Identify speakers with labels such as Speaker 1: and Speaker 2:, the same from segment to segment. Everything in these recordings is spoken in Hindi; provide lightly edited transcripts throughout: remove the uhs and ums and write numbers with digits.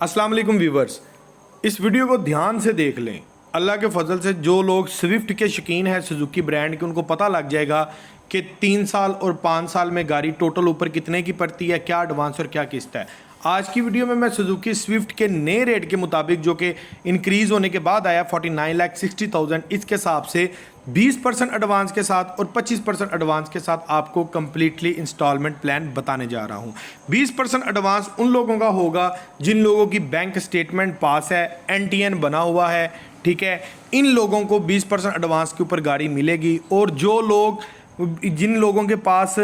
Speaker 1: अस्सलाम वालेकुम व्यूवर्स, इस वीडियो को ध्यान से देख लें। अल्लाह के फजल से जो लोग स्विफ्ट के शौकीन हैं सुजुकी ब्रांड के, उनको पता लग जाएगा कि 3 साल और 5 साल में गाड़ी टोटल ऊपर कितने की पड़ती है, क्या एडवांस और क्या किस्त है। आज की वीडियो में मैं सुजुकी स्विफ्ट के नए रेट के मुताबिक जो कि इंक्रीज़ होने के बाद आया 49,60,000, इसके हिसाब से 20% एडवांस के साथ और 25% एडवांस के साथ आपको कंप्लीटली इंस्टॉलमेंट प्लान बताने जा रहा हूं। 20% एडवांस उन लोगों का होगा जिन लोगों की बैंक स्टेटमेंट पास है, एनटीएन बना हुआ है, ठीक है। इन लोगों को 20% एडवांस के ऊपर गाड़ी मिलेगी। और जो लोग जिन लोगों के पास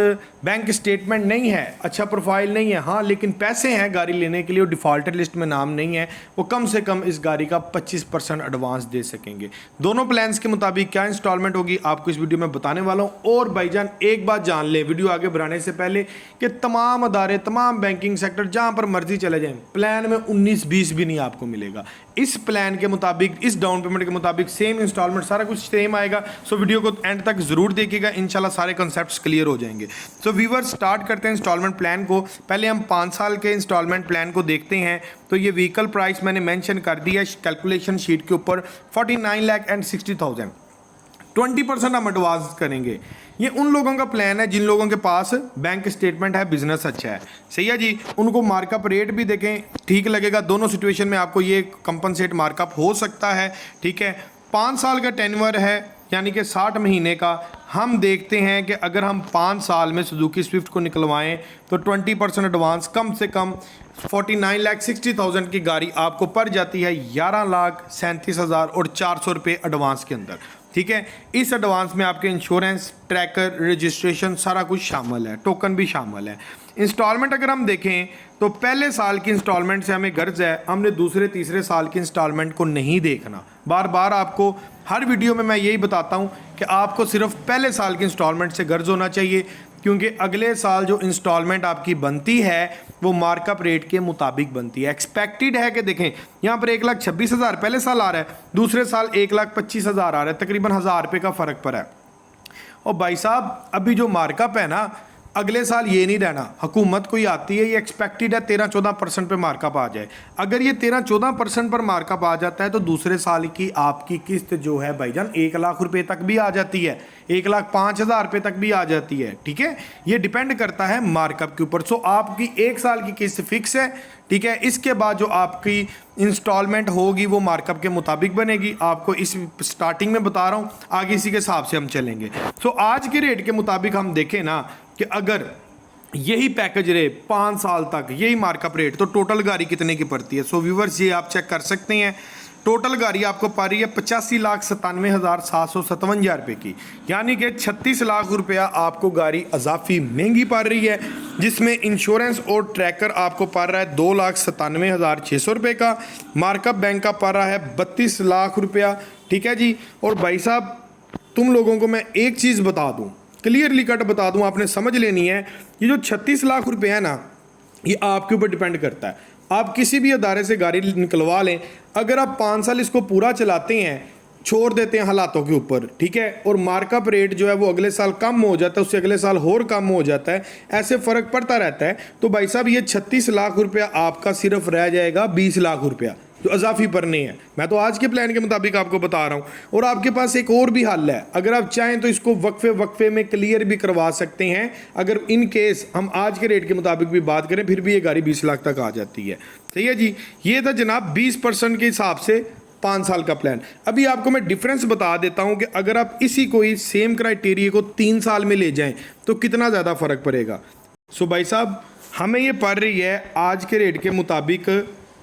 Speaker 1: बैंक स्टेटमेंट नहीं है, अच्छा प्रोफाइल नहीं है, हाँ लेकिन पैसे हैं गाड़ी लेने के लिए और डिफ़ॉल्टर लिस्ट में नाम नहीं है, वो कम से कम इस गाड़ी का 25% एडवांस दे सकेंगे। दोनों प्लान्स के मुताबिक क्या इंस्टॉलमेंट होगी आपको इस वीडियो में बताने वाला हूँ। और भाईजान एक बात जान ले वीडियो आगे बढ़ाने से पहले कि तमाम अदारे, तमाम बैंकिंग सेक्टर जहाँ पर मर्जी चले जाएँ, प्लान में 19-20 भी नहीं आपको मिलेगा। इस प्लान के मुताबिक, इस डाउन पेमेंट के मुताबिक सेम इंस्टॉलमेंट सारा कुछ सेम आएगा। सो वीडियो को एंड तक जरूर देखिएगा, इंशाल्लाह सारे कॉन्सेप्ट्स क्लियर हो जाएंगे। सो व्यूअर्स, स्टार्ट करते हैं इंस्टॉलमेंट प्लान को। पहले हम 5 साल के इंस्टॉलमेंट प्लान को देखते हैं। तो ये व्हीकल प्राइस मैंने मेंशन कर दिया कैलकुलेशन शीट के ऊपर, 49,60,000। 20% हम एडवांस करेंगे। ये उन लोगों का प्लान है जिन लोगों के पास बैंक स्टेटमेंट है, बिजनेस अच्छा है, सही है जी। उनको मार्कअप रेट भी देखें, ठीक लगेगा। दोनों सिचुएशन में आपको ये कंपनसेट मार्कअप हो सकता है, ठीक है। 5 साल का टेन्योर है, यानी कि 60 महीने का। हम देखते हैं कि अगर हम 5 साल में सुजुकी स्विफ्ट को निकलवाएं तो 20% एडवांस, कम से कम 49,60,000 की गाड़ी आपको पड़ जाती है 11,37,400 रुपये एडवांस के अंदर, ठीक है। इस एडवांस में आपके इंश्योरेंस, ट्रैकर, रजिस्ट्रेशन सारा कुछ शामिल है, टोकन भी शामिल है। इंस्टॉलमेंट अगर हम देखें तो पहले साल की इंस्टॉलमेंट से हमें गर्ज है, हमने दूसरे तीसरे साल की इंस्टॉलमेंट को नहीं देखना। बार बार आपको हर वीडियो में मैं यही बताता हूं कि आपको सिर्फ पहले साल की इंस्टॉलमेंट से गर्ज होना चाहिए, क्योंकि अगले साल जो इंस्टॉलमेंट आपकी बनती है वो मार्कअप रेट के मुताबिक बनती है। एक्सपेक्टेड है कि देखें यहाँ पर 1,26,000 पहले साल आ रहा है, दूसरे साल 1,25,000 आ रहा है, तकरीबन 1,000 रुपये का फ़र्क पड़ा है। और भाई साहब, अभी जो मार्कअप है ना, अगले साल ये नहीं रहना। हुकूमत कोई आती है, ये एक्सपेक्टेड है 13-14% पे मार्कअप आ जाए। अगर ये 13-14% पर मार्कअप आ जाता है तो दूसरे साल की आपकी किस्त जो है भाईजान 1,00,000 रुपये तक भी आ जाती है, 1,05,000 रुपये तक भी आ जाती है, ठीक है। ये डिपेंड करता है मार्कअप के ऊपर। सो आपकी 1 साल की किस्त फिक्स है, ठीक है। इसके बाद जो आपकी इंस्टॉलमेंट होगी वो मार्कअप के मुताबिक बनेगी। आपको इस स्टार्टिंग में बता रहा हूँ, आगे इसी के हिसाब से हम चलेंगे। सो आज के रेट के मुताबिक हम देखें ना कि अगर यही पैकेज रहे 5 साल तक, यही मार्कअप रेट, तो टोटल गाड़ी कितने की पड़ती है। सो व्यूवर्स, ये आप चेक कर सकते हैं। टोटल गाड़ी आपको पड़ रही है 85,97,757 रुपये की, यानी कि 36 लाख रुपया आपको गाड़ी अजाफी महंगी पड़ रही है, जिसमें इंश्योरेंस और ट्रैकर आपको पड़ रहा है 2,97,600 रुपये का। मार्कअप बैंक का पड़ रहा है 32 लाख रुपया, ठीक है जी। और भाई साहब, तुम लोगों को मैं एक चीज़ बता दूँ, क्लियरली कट बता दूं, आपने समझ लेनी है। ये जो 36 लाख रुपए है ना, ये आपके ऊपर डिपेंड करता है। आप किसी भी अदारे से गाड़ी निकलवा लें, अगर आप 5 साल इसको पूरा चलाते हैं, छोड़ देते हैं हालातों के ऊपर, ठीक है, और मार्कअप रेट जो है वो अगले साल कम हो जाता है, उससे अगले साल और कम हो जाता है, ऐसे फ़र्क पड़ता रहता है, तो भाई साहब ये 36 लाख रुपया आपका सिर्फ रह जाएगा 20 लाख रुपया जो अजाफी पर नहीं है। मैं तो आज के प्लान के मुताबिक आपको बता रहा हूँ। और आपके पास एक और भी हल है, अगर आप चाहें तो इसको वक्फे में क्लियर भी करवा सकते हैं। अगर इन केस हम आज के रेट के मुताबिक भी बात करें, फिर भी ये गाड़ी 20 लाख तक आ जाती है, सही है जी। ये था जनाब 20% के हिसाब से 5 साल का प्लान। अभी आपको मैं डिफरेंस बता देता हूं कि अगर आप इसी कोई सेम क्राइटेरिया को 3 साल में ले जाएं तो कितना ज़्यादा फ़र्क पड़ेगा। सो भाई साहब, हमें ये पड़ रही है आज के रेट के मुताबिक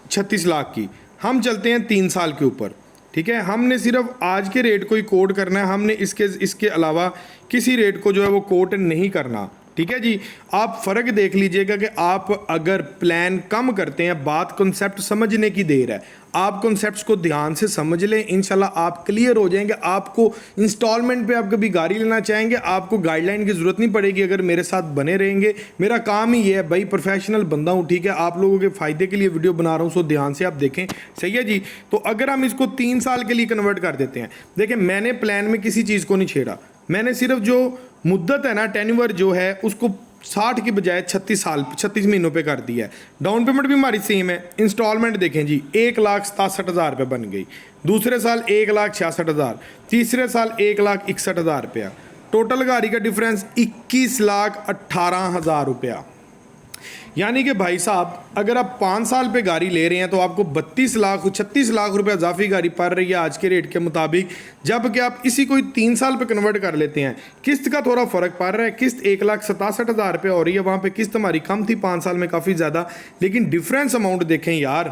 Speaker 1: 36 लाख की। हम चलते हैं 3 साल के ऊपर, ठीक है। हमने सिर्फ आज के रेट को ही कोट करना है, हमने इसके अलावा किसी रेट को जो है वो कोट नहीं करना, ठीक है जी। आप फ़र्क देख लीजिएगा कि आप अगर प्लान कम करते हैं, बात कॉन्सेप्ट समझने की देर है, आप कॉन्सेप्ट्स को ध्यान से समझ लें, इंशाल्लाह आप क्लियर हो जाएंगे। आपको इंस्टॉलमेंट पे आप कभी गाड़ी लेना चाहेंगे, आपको गाइडलाइन की ज़रूरत नहीं पड़ेगी अगर मेरे साथ बने रहेंगे। मेरा काम ही ये है भाई, प्रोफेशनल बंदा हूँ, ठीक है, आप लोगों के फ़ायदे के लिए वीडियो बना रहा हूँ, सो ध्यान से आप देखें, सही है जी। तो अगर हम इसको 3 साल के लिए कन्वर्ट कर देते हैं, देखें मैंने प्लान में किसी चीज़ को नहीं छेड़ा, मैंने सिर्फ जो मुद्दत है ना, टेन्योर जो है, उसको 60 की बजाय 36 महीनों पे कर दिया है। डाउन पेमेंट भी हमारी सेम है। इंस्टॉलमेंट देखें जी, 1,67,000 रुपये बन गई, दूसरे साल 1,66,000, तीसरे साल 1,61,000 रुपया, टोटल गाड़ी का डिफरेंस 21,18,000 रुपया। यानी कि भाई साहब अगर आप 5 साल पे गाड़ी ले रहे हैं तो आपको 36 लाख रुपया इजाफी गाड़ी पड़ रही है आज के रेट के मुताबिक, जबकि आप इसी कोई 3 साल पे कन्वर्ट कर लेते हैं, किस्त का थोड़ा फ़र्क पड़ रहा है। किस्त 1,67,000 रुपये हो रही है, वहाँ पे किस्त हमारी कम थी 5 साल में काफ़ी ज़्यादा, लेकिन डिफरेंस अमाउंट देखें यार,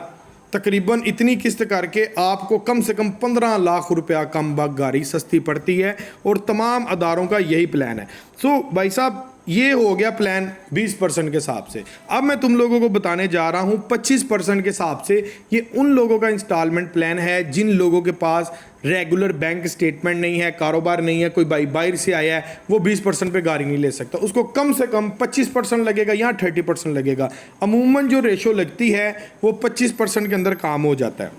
Speaker 1: तकरीबन इतनी किस्त करके आपको कम से कम 15 लाख रुपया कम वक्त गाड़ी सस्ती पड़ती है, और तमाम अदारों का यही प्लान है। सो भाई साहब ये हो गया प्लान 20% के हिसाब से। अब मैं तुम लोगों को बताने जा रहा हूँ 25% के हिसाब से। ये उन लोगों का इंस्टॉलमेंट प्लान है जिन लोगों के पास रेगुलर बैंक स्टेटमेंट नहीं है, कारोबार नहीं है, कोई भाई बाहर से आया है, वो 20% पे गाड़ी नहीं ले सकता, उसको कम से कम 25% लगेगा या 30% लगेगा। अमूमन जो रेशो लगती है वो 25% के अंदर काम हो जाता है।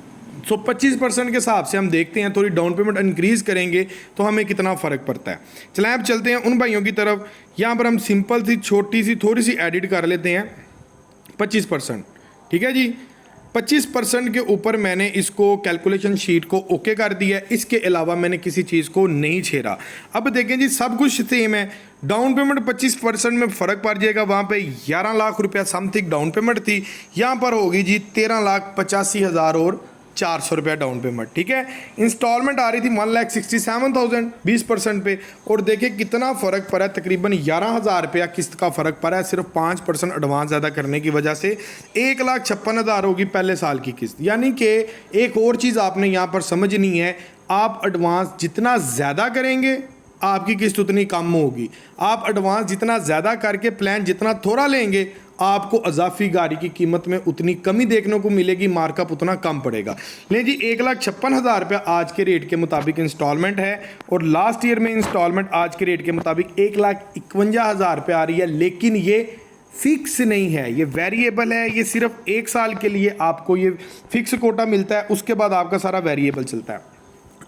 Speaker 1: सो 25% के हिसाब से हम देखते हैं, थोड़ी डाउन पेमेंट इंक्रीज़ करेंगे तो हमें कितना फ़र्क पड़ता है। चलें अब चलते हैं उन भाइयों की तरफ। यहाँ पर हम सिंपल सी छोटी सी थोड़ी सी एडिट कर लेते हैं 25%, ठीक है जी। 25% के ऊपर मैंने इसको कैलकुलेशन शीट को ओके कर दिया है, इसके अलावा मैंने किसी चीज़ को नहीं छेड़ा। अब देखें जी सब कुछ सेम है। डाउन पेमेंट 25% में फ़र्क पड़ जाएगा, वहाँ पे 11 लाख रुपया समथिंग डाउन पेमेंट थी, यहाँ पर होगी जी 13,85,000 और 400 रुपया डाउन पेमेंट, ठीक है। इंस्टॉलमेंट आ रही थी 1,67,000 20% पे, और देखिए कितना फ़र्क पड़ा है, तकरीबन 11,000 रुपया किस्त का फ़र्क पड़ा है सिर्फ 5% एडवांस ज़्यादा करने की वजह से। 1,56,000 होगी पहले साल की किस्त। यानी कि एक और चीज़ आपने यहाँ पर समझनी है, आप एडवांस जितना ज़्यादा करेंगे आपकी किस्त उतनी कम होगी। आप एडवांस जितना ज़्यादा करके प्लान जितना थोड़ा लेंगे आपको अजाफी गाड़ी की कीमत में उतनी कमी देखने को मिलेगी, मार्कअप उतना कम पड़ेगा। लेकिन जी 1,56,000 रुपया आज के रेट के मुताबिक इंस्टॉलमेंट है, और लास्ट ईयर में इंस्टॉलमेंट आज के रेट के मुताबिक 1,51,000 रुपया आ रही है। लेकिन ये फिक्स नहीं है, ये वेरिएबल है। ये सिर्फ 1 साल के लिए आपको ये फिक्स कोटा मिलता है, उसके बाद आपका सारा वेरिएबल चलता है।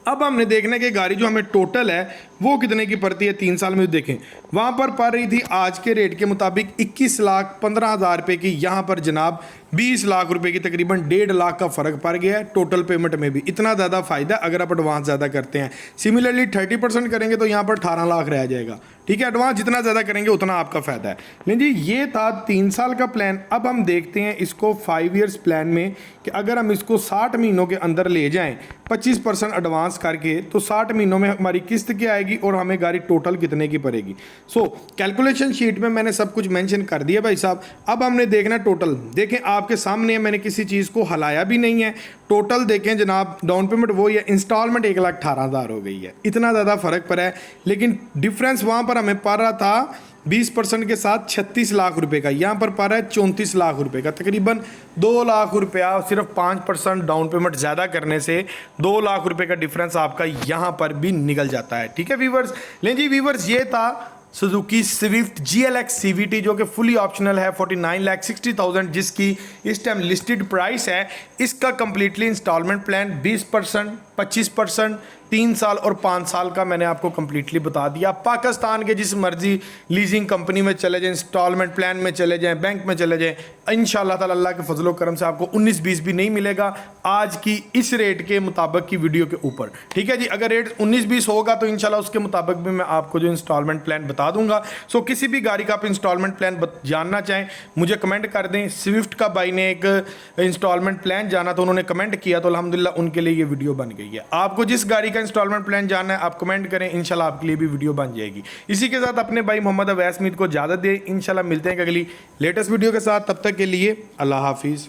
Speaker 1: अब हमने देखना है कि गाड़ी जो हमें टोटल है वो कितने की पड़ती है 3 साल में। देखें वहाँ पर पड़ रही थी आज के रेट के मुताबिक 21,15,000 रुपये की, यहाँ पर जनाब 20 लाख रुपए की, तकरीबन 1.5 लाख का फ़र्क पड़ गया है टोटल पेमेंट में भी। इतना ज़्यादा फ़ायदा अगर आप एडवांस ज़्यादा करते हैं। सिमिलरली 30% करेंगे तो यहाँ पर 18 लाख रह जाएगा, ठीक है। एडवांस जितना ज़्यादा करेंगे उतना आपका फ़ायदा है। लेकिन जी ये था 3 साल का प्लान। अब हम देखते हैं इसको 5 ईयर्स प्लान में कि अगर हम इसको 60 महीनों के अंदर ले जाएँ 25% एडवांस करके, तो 60 महीनों में हमारी किस्त क्या आएगी और हमें गाड़ी टोटल कितने की पड़ेगी। सो कैलकुलेशन शीट में मैंने सब कुछ मेंशन कर दिया भाई साहब। अब हमने देखना टोटल। देखें आपके सामने है, मैंने किसी चीज़ को हलाया भी नहीं है। टोटल देखें जनाब, डाउन पेमेंट वो ही है, इंस्टॉलमेंट 1,18,000 हो गई है। इतना ज़्यादा फ़र्क पड़ा है, लेकिन डिफरेंस वहाँ पर हमें पड़ रहा था 20% के साथ 36 लाख रुपए का, यहाँ पर पड़ रहा है 34 लाख रुपए का। तकरीबन 2 लाख रुपया सिर्फ 5% डाउन पेमेंट ज़्यादा करने से 2 लाख रुपए का डिफरेंस आपका यहाँ पर भी निकल जाता है, ठीक है वीवर्स। लेकिन जी वीवर्स ये था सुजुकी स्विफ्ट GLX CVT जो कि फुली ऑप्शनल है, 49,60,000 जिसकी इस टाइम लिस्टेड प्राइस है। इसका कंप्लीटली इंस्टॉलमेंट प्लान 20%, 25%, 3 साल और 5 साल का मैंने आपको कंप्लीटली बता दिया। पाकिस्तान के जिस मर्जी लीजिंग कंपनी में चले जाएं, इंस्टॉलमेंट प्लान में चले जाएं, बैंक में चले जाएं, इंशाल्लाह ताला अल्लाह के फजलो करम से आपको 19-20 भी नहीं मिलेगा आज की इस रेट के मुताबिक की वीडियो के ऊपर, ठीक है जी। अगर रेट 19-20 होगा तो इंशाल्लाह उसके मुताबिक भी मैं आपको जो इंस्टॉलमेंट प्लान बता दूंगा। सो किसी भी गाड़ी का आप इंस्टॉलमेंट प्लान जानना चाहें मुझे कमेंट कर दें। स्विफ्ट का भाई ने एक इंस्टॉलमेंट प्लान जाना तो उन्होंने कमेंट किया, तो अल्हम्दुलिल्लाह उनके लिए ये वीडियो बन गई है। आपको जिस गाड़ी का इंस्टॉलमेंट प्लान जानना है आप कमेंट करें, इंशाल्लाह आपके लिए भी वीडियो बन जाएगी। इसी के साथ अपने भाई मोहम्मद अवैस मीर को इजाज़त दें। इंशाल्लाह मिलते हैं अगली लेटेस्ट वीडियो के साथ, तब तक के लिए अल्लाह हाफिज़।